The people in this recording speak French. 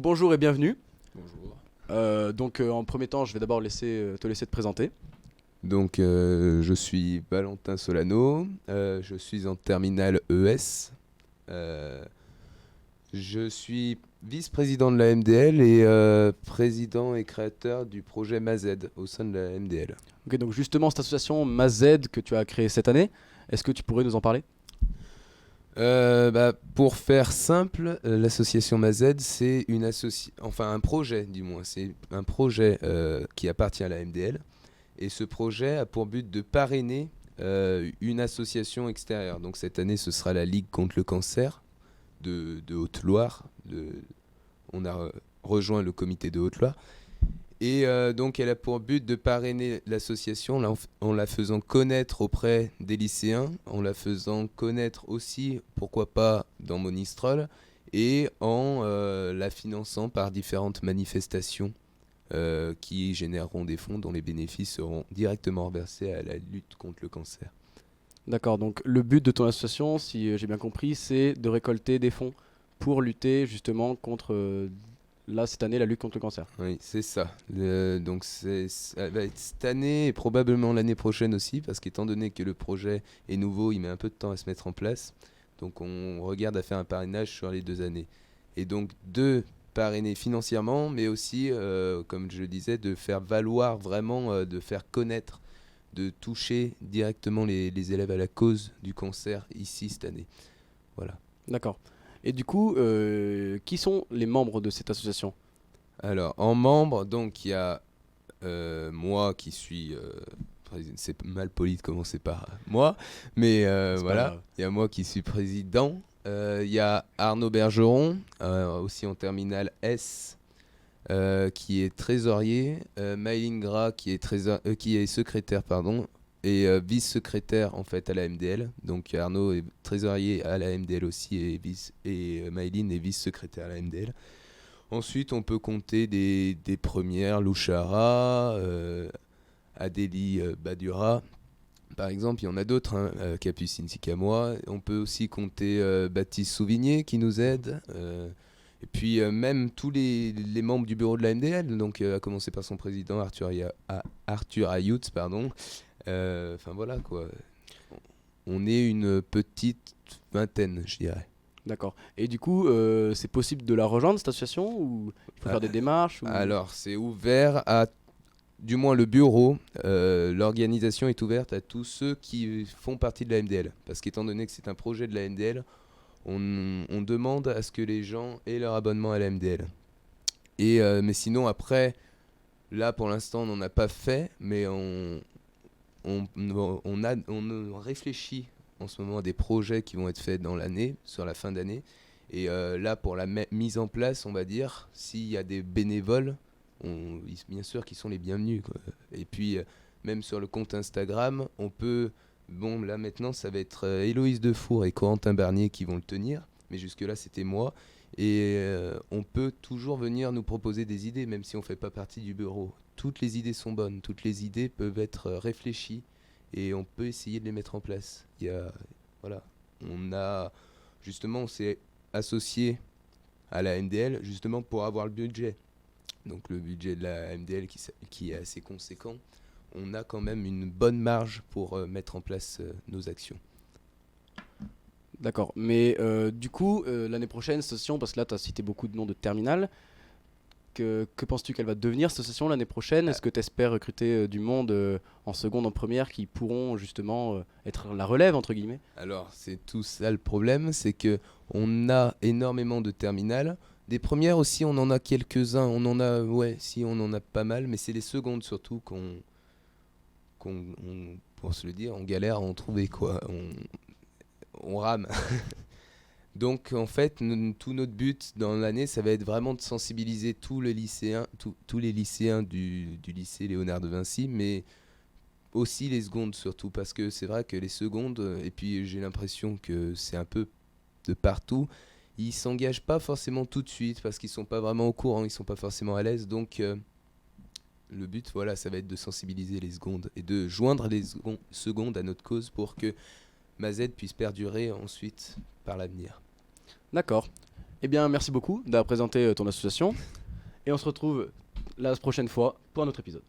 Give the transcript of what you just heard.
bonjour et bienvenue. Bonjour. En premier temps, je vais d'abord te laisser te présenter. Donc, je suis Valentin Solano, je suis en terminale ES. Euh, je suis vice-président de la MDL et président et créateur du projet MAZ au sein de la MDL. Ok, donc justement, cette association MAZ que tu as créée cette année, est-ce que tu pourrais nous en parler? Pour faire simple, l'association MAZ, c'est un projet du moins, c'est un projet qui appartient à la MDL. Et ce projet a pour but de parrainer une association extérieure. Donc cette année, ce sera la Ligue contre le cancer de Haute-Loire. On a rejoint le comité de Haute-Loire. Et donc elle a pour but de parrainer l'association en la faisant connaître auprès des lycéens, en la faisant connaître aussi, pourquoi pas, dans Monistrol, et en la finançant par différentes manifestations qui généreront des fonds dont les bénéfices seront directement reversés à la lutte contre le cancer. D'accord, donc le but de ton association, si j'ai bien compris, c'est de récolter des fonds pour lutter justement contre, là cette année, la lutte contre le cancer. Oui, c'est ça. Donc ça va être cette année et probablement l'année prochaine aussi, parce qu'étant donné que le projet est nouveau, il met un peu de temps à se mettre en place. Donc on regarde à faire un parrainage sur les 2 années. Et donc de parrainer financièrement, mais aussi, comme je le disais, de faire valoir vraiment, de faire connaître, de toucher directement les élèves à la cause du cancer ici cette année. Voilà. D'accord. Et du coup, qui sont les membres de cette association? Alors, en membre, donc il y a moi qui suis... c'est mal poli de commencer par moi, mais C'est pas voilà, grave. il y a moi qui suis président. Il y a Arnaud Bergeron, aussi en terminale S, qui est trésorier. Maëline Gras, qui est secrétaire, pardon, et vice-secrétaire en fait à la MDL. Donc Arnaud est trésorier à la MDL aussi, et Maëline est vice-secrétaire à la MDL. Ensuite, on peut compter des premières, Louchara, Adélie Badura. Par exemple, il y en a d'autres, hein, Capucine Sicamois. On peut aussi compter Baptiste Souvigné qui nous aide. Et puis même tous les membres du bureau de la MDL, donc à commencer par son président Arthur Ayout, pardon. Enfin voilà quoi. On est une petite vingtaine, je dirais. D'accord. Et du coup, c'est possible de la rejoindre cette association ou il faut faire des démarches ou... Alors, c'est ouvert à, du moins le bureau, l'organisation est ouverte à tous ceux qui font partie de la MDL. Parce qu'étant donné que c'est un projet de la MDL, on demande à ce que les gens aient leur abonnement à la MDL. Mais sinon, après, là pour l'instant, on n'en a pas fait, mais on réfléchit en ce moment à des projets qui vont être faits dans l'année, sur la fin d'année. Et là, pour la mise en place, on va dire, s'il y a des bénévoles, bien sûr qu'ils sont les bienvenus, quoi. Et puis, même sur le compte Instagram, on peut... Bon, là maintenant, ça va être Héloïse Defour et Corentin Barnier qui vont le tenir. Mais jusque-là, c'était moi. Et on peut toujours venir nous proposer des idées, même si on ne fait pas partie du bureau. Toutes les idées sont bonnes, toutes les idées peuvent être réfléchies et on peut essayer de les mettre en place. Voilà, on s'est associé à la MDL justement pour avoir le budget. Donc le budget de la MDL qui est assez conséquent, on a quand même une bonne marge pour mettre en place nos actions. D'accord. Mais du coup, l'année prochaine, cette association, parce que là, tu as cité beaucoup de noms de terminales, que penses-tu qu'elle va devenir cette association l'année prochaine? Est-ce que tu espères recruter du monde en seconde, en première, qui pourront justement être la relève, entre guillemets? Alors c'est tout ça le problème, c'est que on a énormément de terminales. Des premières aussi, on en a quelques-uns. On en a, ouais, si on en a pas mal, mais c'est les secondes surtout pour se le dire, on galère à en trouver quoi. On rame. Donc en fait, tout notre but dans l'année, ça va être vraiment de sensibiliser tous les lycéens du lycée Léonard de Vinci, mais aussi les secondes surtout, parce que c'est vrai que les secondes, et puis j'ai l'impression que c'est un peu de partout, ils s'engagent pas forcément tout de suite, parce qu'ils sont pas vraiment au courant, ils sont pas forcément à l'aise, donc le but, voilà, ça va être de sensibiliser les secondes, et de joindre les secondes à notre cause pour que Mazet puisse perdurer ensuite par l'avenir. D'accord. Eh bien, merci beaucoup d'avoir présenté ton association. Et on se retrouve la prochaine fois pour un autre épisode.